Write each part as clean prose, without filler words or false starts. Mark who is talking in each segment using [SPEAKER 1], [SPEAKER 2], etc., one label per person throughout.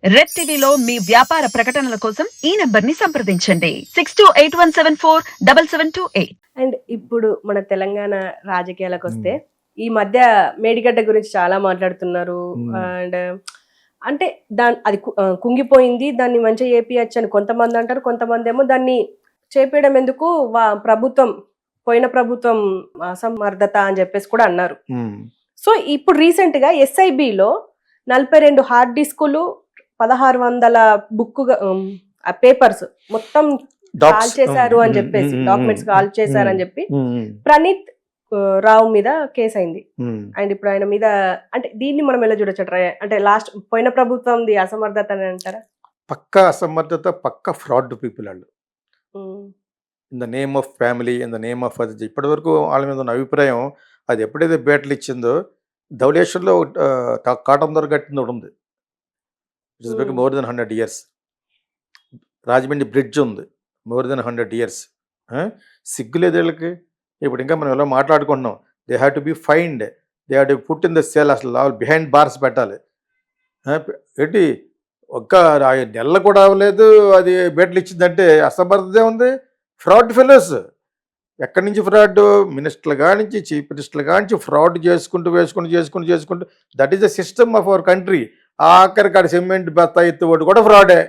[SPEAKER 1] Red టీవీలో మీ వ్యాపార ప్రకటనల కోసం ఈ నంబర్ ని సంప్రదించండి 6281747728.
[SPEAKER 2] అండ్ ఇప్పుడు మన తెలంగాణ రాజకీయాలకు వస్తే ఈ మధ్య మేడిగడ్డ గురించి చాలా మాట్లాడుతున్నారు. అండ్ అంటే అది కుంగిపోయింది, దాన్ని మంచిగా చేపియచ్చు అని కొంతమంది అంటారు, కొంతమంది ఏమో దాన్ని చేపేయడం ఎందుకు, పోయిన ప్రభుత్వం అసమర్థత అని చెప్పేసి కూడా అన్నారు. సో ఇప్పుడు రీసెంట్ గా SIBలో 42 హార్డ్ డిస్కులు 1600 బుక్ పేపర్స్ మొత్తం కాల్ చేశారు అని చెప్పేసి, డాక్యుమెంట్స్ కాల్ చేశారని చెప్పి ప్రణీత్ రావు మీద కేసు అయింది. అండ్ ఇప్పుడు ఆయన మీద అంటే దీన్ని మనం ఎలా చూడొచ్చు అంటే లాస్ట్ పోయిన ప్రభుత్వం అసమర్థత అని అంటారా?
[SPEAKER 3] పక్క అసమర్థత, పక్క ఫ్రాడ్ పీపుల్ వాళ్ళు. In the name of family, in the name of అది. ఇప్పటి వరకు వాళ్ళ మీద ఉన్న అభిప్రాయం, అది ఎప్పుడైతే బేటలు ఇచ్చిందో ధవళేశ్వర్లో కాటం దొర కట్టింది ఒకటి ఉంది, it is become more than 100 years. Rajahmundry bridge ఉంది, మోర్ దెన్ 100 years. సిగ్గులేదు వీళ్ళకి. ఇప్పుడు ఇంకా మనం ఎలా మాట్లాడుకుంటున్నాం, they have to be find, they have to put in the cell, అసలు బిహైండ్ బార్స్ పెట్టాలి. ఏంటి ఒక్క నెల కూడా అవ్వలేదు అది బేటలు ఇచ్చిందంటే అసమర్థతే ఉంది. Fraud fellows. ఎక్కడి నుంచి ఫ్రాడ్? మినిస్టర్లు కానించి, చీఫ్ మినిస్టర్లు కానించి ఫ్రాడ్ చేసుకుంటూ that is the system of our country. ఆఖరికి ఆడ సిమెంట్ బత్తా ఎత్తువాడు కూడా ఫ్రాడే.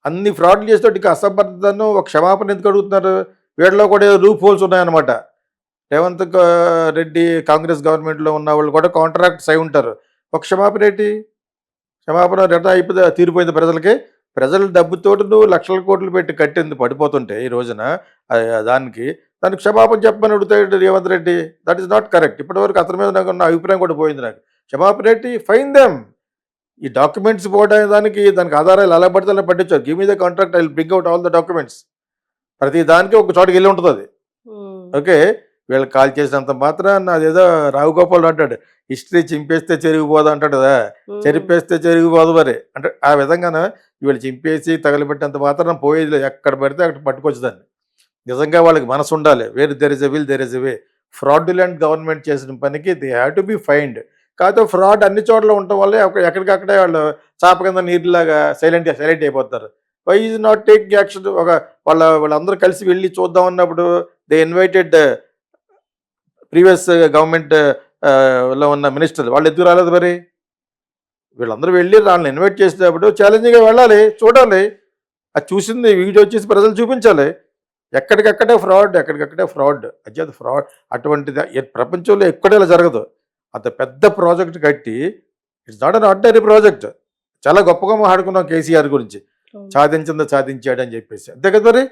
[SPEAKER 3] అన్ని ఫ్రాడ్లు చేసేటోటికి అసమర్థతను ఒక క్షమాపణ ఎందుకు అడుగుతున్నారు? వీళ్ళలో కూడా లూప్ హోల్స్ ఉన్నాయన్నమాట. రేవంత్ రెడ్డి కాంగ్రెస్ గవర్నమెంట్లో ఉన్న వాళ్ళు కూడా కాంట్రాక్ట్స్ అయి ఉంటారు. ఒక క్షమాపణ ఏంటి? క్షమాపణ రిటర్న్ అయిపోతే తీరిపోయింది ప్రజలకి. ప్రజల డబ్బుతోటి నువ్వు లక్షల కోట్లు పెట్టి కట్టింది పడిపోతుంటే ఈ రోజున దానికి క్షమాపణ చెప్పమని అడుగుతాడు Revanth Reddy. That is not correct. ఇప్పటివరకు అతని మీద నాకు ఉన్న అభిప్రాయం కూడా పోయింది. నాకు క్షమాపణ ఏంటి? Fine them. ఈ డాక్యుమెంట్స్ దానికి ఆధారాలు ఎలా పడితే అలా పట్టించారు. Give me the contract, I will bring out all the documents. ప్రతి దానికి ఒక చోటుకి వెళ్ళి ఉంటుంది అది. ఓకే, వీళ్ళు కాల్ చేసినంత మాత్రాన అదేదో రావుగోపాల్ అంటాడు, హిస్టరీ చింపేస్తే చెరిగిపోదు అంటాడు కదా, చెరిపేస్తే చెరిగిపోదు మరి అంటే ఆ విధంగాన వీళ్ళు చింపేసి తగలబెట్టేంత మాత్రం పోయేది ఎక్కడ పడితే అక్కడ పట్టుకోవచ్చు దాన్ని. నిజంగా వాళ్ళకి మనసు ఉండాలి. Where there is a will there is a way. Fraudulent government చేసిన పనికి they have to be find. కాకపోతే ఫ్రాడ్ అన్ని చోట్ల ఉండటం వల్లే ఎక్కడికక్కడే వాళ్ళు చాప కింద నీరులాగా సైలెంట్ అయిపోతారు. Why is not take action? వాళ్ళందరూ కలిసి వెళ్ళి చూద్దాం అన్నప్పుడు దే ఇన్వైటెడ్ ప్రీవియస్ గవర్నమెంట్ లో ఉన్న మినిస్టర్, వాళ్ళు ఎందుకు రాలేదు మరి? వీళ్ళందరూ వెళ్ళి వాళ్ళని ఇన్వైట్ చేసేటప్పుడు ఛాలెంజ్గా వెళ్ళాలి, చూడాలి. అది చూసింది వీడియో వచ్చేసి ప్రజలు చూపించాలి. ఎక్కడికక్కడే ఫ్రాడ్ అధ్యత ఫ్రాడ్. అటువంటిది ప్రపంచంలో ఎక్కడేలా జరగదు. అంత పెద్ద ప్రాజెక్ట్ కట్టి, it's not an ordinary project. చాలా గొప్పగా మాట్లాడుకున్నాం కేసీఆర్ గురించి, సాధించాడు అని చెప్పేసి. అంతే కదా మరి.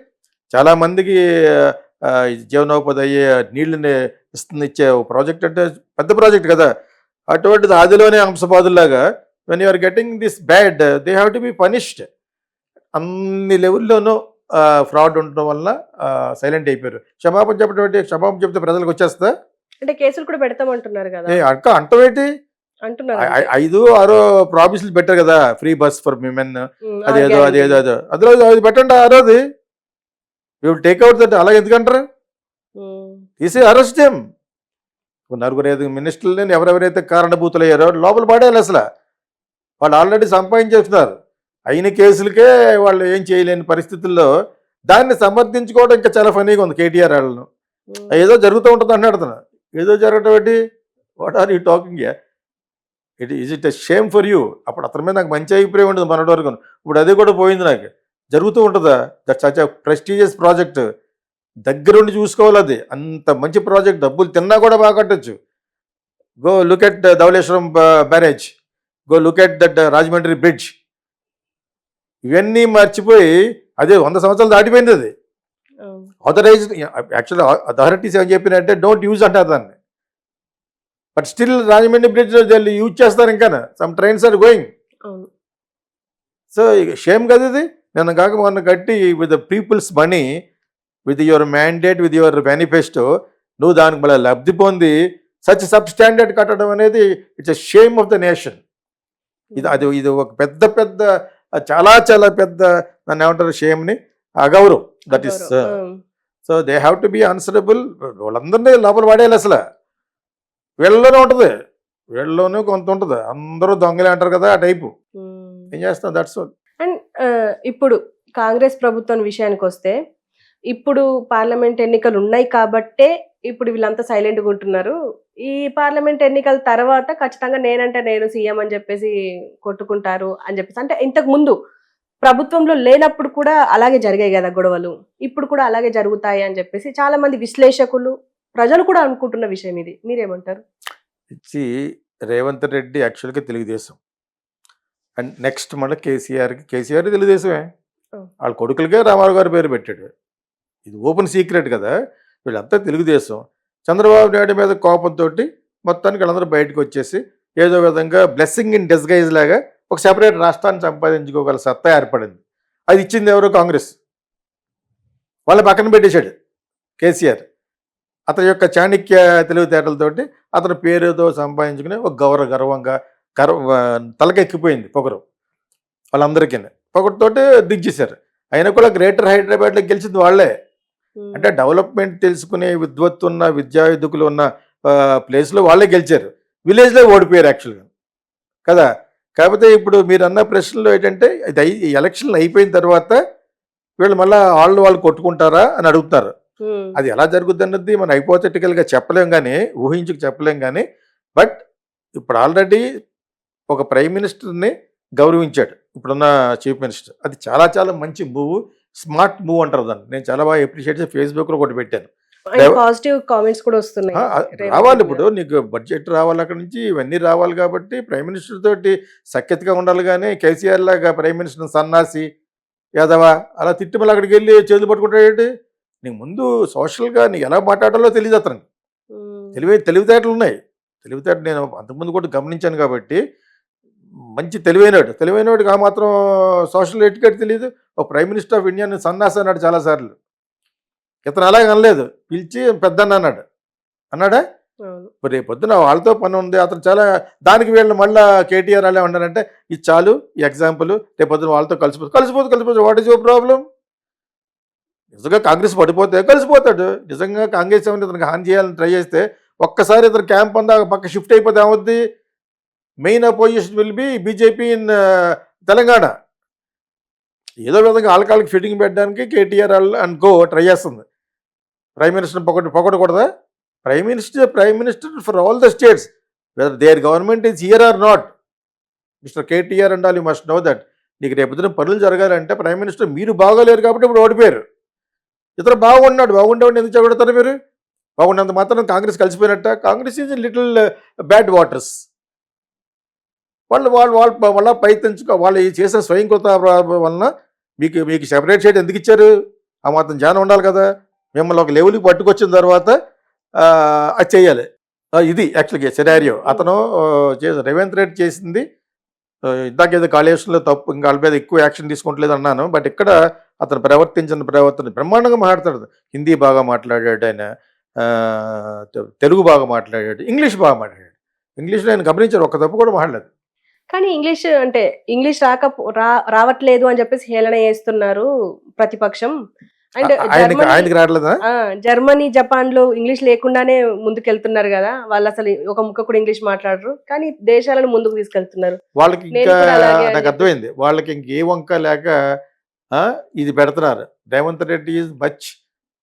[SPEAKER 3] చాలామందికి జీవనోపాధి అయ్యే నీళ్ళని ఇచ్చే ప్రాజెక్ట్ అంటే పెద్ద ప్రాజెక్ట్ కదా. అటువంటిది ఆదిలోనే అంశపాదుల్లాగా when you're getting this bad they have to be punished. అన్ని లెవెల్లోనూ ఫ్రాడ్ ఉండటం వల్ల సైలెంట్ అయిపోయారు. క్షమాపణ చెప్తే ప్రజలకు వచ్చేస్తా
[SPEAKER 2] అంటే కేసులు కూడా పెడతామంటున్నారు కదా.
[SPEAKER 3] అంటవేంటి? 5-6 ప్రామిస్లు పెట్టారు కదా, ఫ్రీ బస్ ఫర్ విమెన్, అదేదో అందులో అది పెట్టండి. ఆ రోజు విల్ టేక్ అవుట్ దట్. అలాగే ఎందుకంటారు? తీసి అరెస్ట్ చేయం. 4-5 మినిస్టర్లని ఎవరెవరైతే కారణభూతులు అయ్యారో లోపల పడేయాలి. అసలు వాళ్ళు ఆల్రెడీ సంపాదించేస్తున్నారు. అయిన కేసులకే వాళ్ళు ఏం చేయలేని పరిస్థితుల్లో దాన్ని సమర్థించుకోవడం ఇంకా చాలా ఫనీగా ఉంది కేటీఆర్ వాళ్ళను. ఏదో జరుగుతూ ఉంటుంది అన్నాడు అతను. ఏదో జరగటం ఏంటి? What are you talking? Is it a shame for you? అప్పుడు అతని మీద నాకు మంచి అభిప్రాయం ఉంటుంది మొన్నటి వరకు. ఇప్పుడు అది కూడా పోయింది. నాకు జరుగుతూ ఉంటుందా? That such a prestigious project. దగ్గరుండి చూసుకోవాలి. అది అంత మంచి ప్రాజెక్ట్. డబ్బులు తిన్నా కూడా బాగా కట్టచ్చు. Go look at Dhavaleswaram barrage, go look at that Rajahmundry bridge. ఇవన్నీ మర్చిపోయి అదే 100 సంవత్సరాలు దాటిపోయింది. అది ఆథరైజ్డ్. యాక్చువల్లీ అథారిటీస్ ఏం చెప్పినంటే డోంట్ యూజ్ అంటారు దాన్ని. But still Rajahmundry bridge use చేస్తారు. ఇంకా some trains are going. So shame కదా ఇది. నేను కాక మొన్న కట్టి with the people's money, with your mandate, with your manifesto, నువ్వు దానికి మళ్ళీ లబ్ధి పొంది సచ్ సబ్ స్టాండర్డ్ కట్టడం అనేది it's a shame of the nation. ఇది ఒక పెద్ద చాలా పెద్ద దాన్ని ఏమంటారు, షేమ్ని, అగౌరవం. That is so they have to be answerable. వాళ్ళందరినీ లోపల పడేయాలి. అసలు వీళ్ళలోనే ఉంటుంది, వీళ్ళలోనే కొంత ఉంటుంది. అందరూ దొంగలే అంటారు కదా, ఆ టైపు. ఏం చేస్తాం, దట్స్ ఆల్.
[SPEAKER 2] అండ్ ఇప్పుడు కాంగ్రెస్ ప్రభుత్వం విషయానికి వస్తే, ఇప్పుడు పార్లమెంట్ ఎన్నికలు ఉన్నాయి కాబట్టే ఇప్పుడు వీళ్ళంతా సైలెంట్గా ఉంటున్నారు. ఈ పార్లమెంట్ ఎన్నికల తర్వాత ఖచ్చితంగా నేనంటే నేను సీఎం అని చెప్పేసి కొట్టుకుంటారు అని చెప్పేసి, అంటే ఇంతకు ముందు ప్రభుత్వంలో లేనప్పుడు కూడా అలాగే జరిగాయి కదా గొడవలు, ఇప్పుడు కూడా అలాగే జరుగుతాయి అని చెప్పేసి చాలా మంది విశ్లేషకులు, ప్రజలు కూడా అనుకుంటున్న విషయం ఇది. మీరేమంటారు?
[SPEAKER 3] ఇచ్చి రేవంత్ రెడ్డి యాక్చువల్గా తెలుగుదేశం, అండ్ నెక్స్ట్ మళ్ళీ కేసీఆర్ తెలుగుదేశమే. వాళ్ళ కొడుకులకే రామారావు గారి పేరు పెట్టాడు. ఇది ఓపెన్ సీక్రెట్ కదా. వీళ్ళంతా తెలుగుదేశం. చంద్రబాబు నాయుడు మీద కోపంతో మొత్తానికి వాళ్ళందరూ బయటకు వచ్చేసి ఏదో విధంగా బ్లెస్సింగ్ ఇన్ డిస్గైజ్ లాగా ఒక సెపరేట్ రాష్ట్రాన్ని సంపాదించుకోగల సత్తా ఏర్పడింది. అది ఇచ్చింది ఎవరు? కాంగ్రెస్. వాళ్ళ పక్కన పెట్టేశాడు కేసీఆర్. అతని యొక్క చాణక్య తెలివితేటలతోటి అతని పేరుతో సంపాదించుకుని ఒక గర్వంగా తలకెక్కిపోయింది పొగరు వాళ్ళందరికీ. పొగరుతోటి దిగ్చేశారు. అయినా కూడా గ్రేటర్ హైదరాబాద్లో గెలిచింది వాళ్ళే. అంటే డెవలప్మెంట్ తెలుసుకునే విద్వత్తున్న విద్యాయుధకులు ఉన్న ప్లేస్లో వాళ్ళే గెలిచారు, విలేజ్లో ఓడిపోయారు యాక్చువల్గా కదా. కాకపోతే ఇప్పుడు మీరు అన్న ప్రశ్నలో ఏంటంటే ఎలక్షన్లు అయిపోయిన తర్వాత వీళ్ళు మళ్ళీ వాళ్ళు కొట్టుకుంటారా అని అడుగుతున్నారు. అది ఎలా జరుగుద్ది అన్నది మనం హైపోథెటికల్గా చెప్పలేం కానీ, ఊహించుకు చెప్పలేం కానీ, బట్ ఇప్పుడు ఆల్రెడీ ఒక ప్రైమ్ మినిస్టర్ని గౌరవించాడు ఇప్పుడున్న చీఫ్ మినిస్టర్. అది చాలా చాలా మంచి మూవ్, స్మార్ట్ మూవ్ అంటారు దాన్ని. నేను చాలా బాగా అప్రిషియేట్ చేసి ఫేస్బుక్లో ఒకటి పెట్టాను.
[SPEAKER 2] పాజిటివ్ కామెంట్స్ కూడా వస్తున్నాయి.
[SPEAKER 3] రావాలి, ఇప్పుడు నీకు బడ్జెట్ రావాలి, అక్కడ నుంచి ఇవన్నీ రావాలి. కాబట్టి ప్రైమ్ మినిస్టర్ తోటి సఖ్యతగా ఉండాలి. కానీ కేసీఆర్ లాగా ప్రైమ్ మినిస్టర్ సన్నాసి యాదవా అలా తిట్టి మళ్ళీ అక్కడికి వెళ్ళి చేతులు పట్టుకుంటాడేంటి? నీకు ముందు సోషల్గా నీకు ఎలా మాట్లాడాలో తెలియదు అతనికి. తెలివితేటలు ఉన్నాయి. తెలివితేటలు నేను అంతకుముందు కూడా గమనించాను. కాబట్టి మంచి తెలివైనవాడికి ఆ మాత్రం సోషల్ ఎటికెట్ తెలియదు. ఒక ప్రైమ్ మినిస్టర్ ఆఫ్ ఇండియా సన్నాసి అన్నాడు చాలాసార్లు. ఇతను అలాగే అనలేదు, పిలిచి పెద్దన్న అన్నాడా. ఇప్పుడు రేపు పొద్దున వాళ్ళతో పని ఉంది, అతను చాలా దానికి వీళ్ళు మళ్ళీ కేటీఆర్ అలా ఉన్నారంటే ఇది చాలు ఈ ఎగ్జాంపుల్. రేపు పొద్దున వాళ్ళతో కలిసిపోతే వాట్ ఈజ్ యువర్ ప్రాబ్లం? నిజంగా కాంగ్రెస్ పడిపోతే కలిసిపోతాడు. నిజంగా కాంగ్రెస్ ఏమైనా ఇతనికి హాని చేయాలని ట్రై చేస్తే ఒక్కసారి ఇతను క్యాంప్ అంతా పక్క షిఫ్ట్ అయిపోతే ఏమవుద్ది? Main opposition will be BJP in Telangana. ఏదో విధంగా ఆల్కాలకి ఫిట్టింగ్ పెట్టడానికి కేటీఆర్ అండ్ గో ట్రై చేస్తుంది. ప్రైమ్ మినిస్టర్ పొగడకూడదా? Prime minister for all the states, whether their government is here or not. Mister KTR and all you must know that. నీకు రేపు పనులు జరగాలంటే ప్రైమ్ మినిస్టర్ మీరు బాగోలేరు కాబట్టి ఇప్పుడు ఓడిపోయారు. ఇతను బాగుండేవాడిని ఎందుకు చెడతారు మీరు? బాగుండేంత మాత్రం కాంగ్రెస్ కలిసిపోయినట్ట? Congress is little bad waters. వాళ్ళ పై తెంచుకో, వాళ్ళు చేసిన స్వయంకృత వలన మీకు సెపరేట్ షేడ్ ఎందుకు ఇచ్చారు? ఆ మాత్రం జ్ఞానం ఉండాలి కదా. మిమ్మల్ని ఒక లెవెల్కి పట్టుకొచ్చిన తర్వాత అది చేయాలి. ఇది యాక్చువల్గా సినారియో. అతను రేవంత్ రెడ్డి చేసింది ఇందాకేదో కాళేశ్వరంలో తప్పు, ఇంకా వాళ్ళ మీద ఎక్కువ యాక్షన్ తీసుకుంటలేదు అన్నాను. బట్ ఇక్కడ అతను ప్రవర్తన బ్రహ్మాండంగా మాట్లాడతాడు. హిందీ బాగా మాట్లాడాడు ఆయన, తెలుగు బాగా మాట్లాడాడు, ఇంగ్లీష్ బాగా మాట్లాడాడు. ఇంగ్లీష్లో ఆయన గమనించారు, ఒక్క తప్పు కూడా మాట్లాడలేదు.
[SPEAKER 2] కానీ ఇంగ్లీష్ రావట్లేదు అని చెప్పేసి హేళన చేస్తున్నారు ప్రతిపక్షం. అండ్
[SPEAKER 3] ఆయనకి రావట్లేదా?
[SPEAKER 2] జర్మనీ, జపాన్ లో ఇంగ్లీష్ లేకుండానే ముందుకెళ్తున్నారు కదా. వాళ్ళు అసలు ఒక ముక్క కూడా ఇంగ్లీష్ మాట్లాడరు, కానీ దేశాలను ముందుకు తీసుకెళ్తున్నారు.
[SPEAKER 3] వాళ్ళకి ఇంకా నాకు అర్థమైంది, వాళ్ళకి ఇంకే వంక లేక ఇది పెడుతున్నారు. Revanth Reddy is much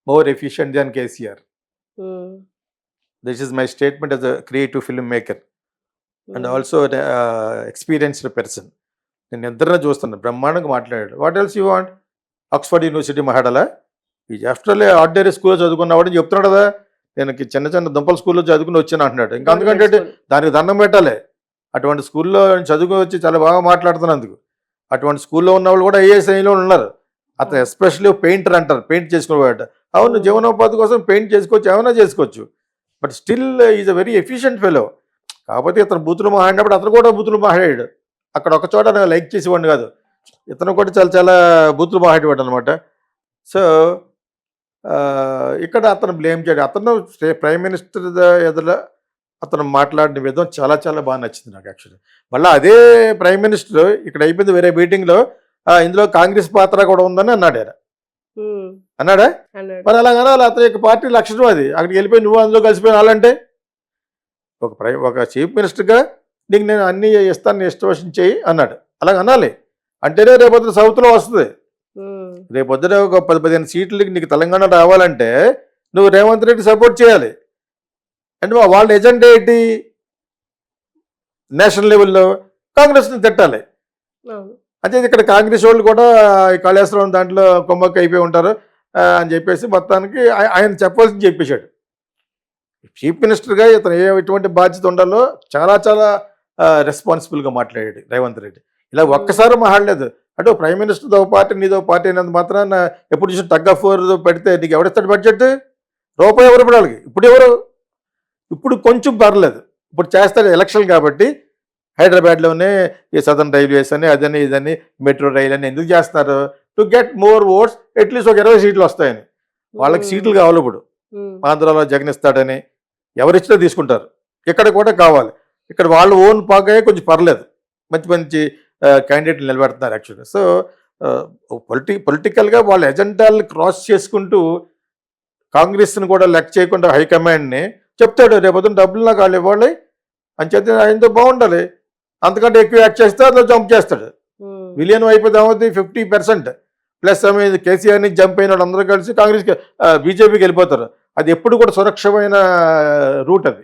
[SPEAKER 3] more efficient than KCR. This is my statement as a creative film maker and also experienced person. నేను ఇద్దరిని చూస్తున్నాను, బ్రహ్మాండంగా మాట్లాడాడు. What else you want? Oxford university మాట్లాడాలా? ఈ ఆఫ్టర్లీ ఆర్డినరీ స్కూల్లో చదువుకున్నవాడని చెప్తున్నాడు కదా. నేను చిన్న దుంపల స్కూల్లో చదువుకుని వచ్చాను అంటున్నాడు. ఇంకా అందుకంటే దానికి దండం పెట్టాలి. అటువంటి స్కూల్లో చదువుకుని వచ్చి చాలా బాగా మాట్లాడుతున్నందుకు. అటువంటి స్కూల్లో ఉన్న వాళ్ళు కూడా ఐఏఎస్ఐలో ఉన్నారు. అతను ఎస్పెషల్లీ పెయింటర్ అంటారు, పెయింట్ చేసుకునేవాడు. అవును, జీవనోపాధి కోసం పెయింట్ చేసుకోవచ్చు, ఏమైనా చేసుకోవచ్చు. But still is a very efficient fellow. కాకపోతే ఇతను బూతులు మాట్లాడినప్పుడు అతను కూడా బూతులు మాట్లాడాడు. అక్కడ ఒక చోట లైక్ చేసేవాడిని కాదు, ఇతను కూడా చాలా చాలా బూతులు మాట్లాడేవాడు అనమాట. సో ఇక్కడ అతను బ్లేమ్ చేయడు. అతను ప్రైమ్ మినిస్టర్ ఎదుట అతను మాట్లాడిన విధం చాలా చాలా బాగా నచ్చింది నాకు యాక్చువల్లీ. మళ్ళీ అదే ప్రైమ్ మినిస్టర్ ఇక్కడ అయిపోయింది వేరే మీటింగ్లో, ఇందులో కాంగ్రెస్ పాత్ర కూడా ఉందని అన్నాడు. అన్నాడా? మరి అలాగనా అతని యొక్క పార్టీ లక్షణం అది. అక్కడికి వెళ్ళిపోయి నువ్వు అందులో కలిసిపోయిన వాళ్ళంటే ఒక చీఫ్ మినిస్టర్గా నీకు నేను అన్నీ ఇస్తాను, ఇష్టం చేయి అన్నాడు. అలాగ అనాలి. అంటేనే రేపొద్దున సౌత్లో వస్తుంది.
[SPEAKER 2] ఉమ్,
[SPEAKER 3] రేపొద్దున ఒక 10-15 సీట్లకి నీకు తెలంగాణ రావాలంటే నువ్వు రేవంత్ రెడ్డి సపోర్ట్ చేయాలి. అంటే వాళ్ళ ఎజెండా ఏంటి? నేషనల్ లెవెల్లో కాంగ్రెస్ని తిట్టాలి.
[SPEAKER 2] అవును.
[SPEAKER 3] అంటే ఇక్కడ కాంగ్రెస్ వాళ్ళు కూడా ఈ కాళేశ్వరం దాంట్లో కొమ్మక్క అయిపోయి ఉంటారు అని చెప్పేసి మొత్తానికి ఆయన చెప్పాల్సింది చెప్పేశాడు. చీఫ్ మినిస్టర్గా ఇతను ఎటువంటి బాధ్యత ఉండాలో చాలా చాలా రెస్పాన్సిబుల్గా మాట్లాడాడు రేవంత్ రెడ్డి. ఇలా ఒక్కసారి మాట్లాడలేదు. అంటే ప్రైమ్ మినిస్టర్తో పార్టీ నీదో పార్టీ అయినంత మాత్రాన ఎప్పుడు చూసి టగ్ ఆఫ్ వార్ పెడితే నీకు ఎవరిస్తాడు బడ్జెట్? రూపాయి ఎవరు పడాలి? ఇప్పుడు ఎవరు? ఇప్పుడు కొంచెం పర్లేదు. ఇప్పుడు చేస్తాడు ఎలక్షన్ కాబట్టి హైదరాబాద్లోనే ఈ సదర్న్ రైల్వేస్ అని అదని ఇదని మెట్రో రైల్ అని ఎందుకు చేస్తున్నారు? To get more votes, at least ఒక 20 సీట్లు వస్తాయని. వాళ్ళకి సీట్లు కావాలి. ఇప్పుడు ఆంధ్రాలో జగన్ ఇస్తాడని ఎవరిచ్చినా తీసుకుంటారు. ఇక్కడ కూడా కావాలి. ఇక్కడ వాళ్ళు ఓన్ పాగా కొంచెం పర్లేదు, మంచి మంచి క్యాండిడేట్లు నిలబెడుతున్నారు యాక్చువల్గా. సో పొలిటికల్గా వాళ్ళ ఎజెండాలను క్రాస్ చేసుకుంటూ కాంగ్రెస్ని కూడా లెక్క చేయకుండా హైకమాండ్ని చెప్తాడు రేపొద్దున డబ్బులు నాకు వాళ్ళు ఇవ్వాలి అని చెప్తే ఆయనతో బాగుండాలి. అంతకంటే ఎక్కువ యాక్ట్ చేస్తే అట్లా జంప్ చేస్తాడు. విలియన్ అయిపోతే ఏమవుతుంది? 50% ప్లస్ కేసీఆర్ని జంప్ అయిన వాళ్ళు అందరూ కలిసి కాంగ్రెస్కి బీజేపీకి వెళ్ళిపోతారు. అది ఎప్పుడు కూడా సురక్షమైన రూట్. అది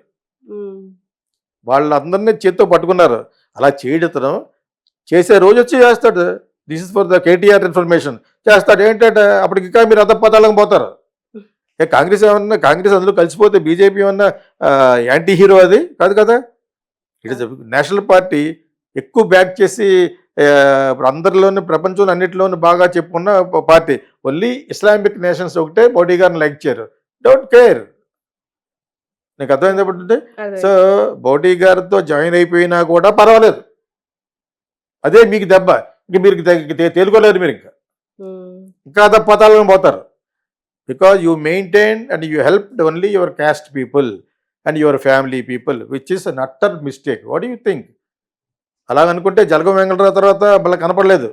[SPEAKER 3] వాళ్ళందరినీ చేత్తో పట్టుకున్నారు. అలా చేయడం చేసే రోజు వచ్చి చేస్తాడు. This is for the KTR information. చేస్తాడు ఏంటంటే అప్పటికి ఇంకా మీరు అధపతాళంగా పోతారు. కాంగ్రెస్ ఏమన్నా కాంగ్రెస్ అందులో కలిసిపోతే బీజేపీ ఏమన్నా యాంటీ హీరో? అది కాదు కదా. It is national party. ఎక్కువ బ్యాక్ చేసి ఇప్పుడు అందరిలోనూ ప్రపంచంలో అన్నింటిలోనూ బాగా చెప్పుకున్న పార్టీ. ఓన్లీ ఇస్లామిక్ నేషన్స్ ఒకటే మోడీ గారిని లైక్ చేయరు. Don't care. నీకు అర్థమైంది పడుతుంటే. సో మోడీ గారితో జాయిన్ అయిపోయినా కూడా పర్వాలేదు. అదే మీకు దెబ్బ. ఇంక మీరు తేలుకోలేరు. మీరు ఇంకా అధపతాళంగా పోతారు. Because you maintained and you helped only your caste people and your family people, which is an utter mistake. What do you think? అలాగనుకుంటే Jalagam Venkatarao తర్వాత మళ్ళీ కనపడలేదు.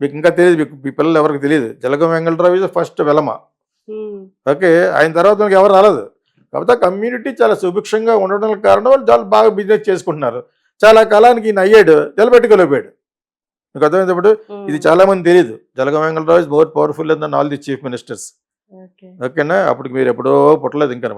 [SPEAKER 3] మీకు ఇంకా తెలియదు, మీ పిల్లలు ఎవరికి తెలియదు. Jalagam Venkatarao is first Velama. Okay, ఆయన తర్వాత మనకి ఎవరు రాలేదు. కాకపోతే కమ్యూనిటీ చాలా సుభిక్షంగా ఉండడం కారణం వాళ్ళు చాలా బాగా బిజినెస్ చేసుకుంటున్నారు. చాలా కాలానికి ఈయన అయ్యాడు, నిలబెట్టుకోలేకపోయాడు. మీకు అర్థమైంది. ఇప్పుడు ఇది చాలా మంది తెలియదు. Jalagam Venkatarao is more powerful then all the chief ministers. ఓకేనా? అప్పటికి మీరు ఎప్పుడో పుట్టలేదు ఇంకా.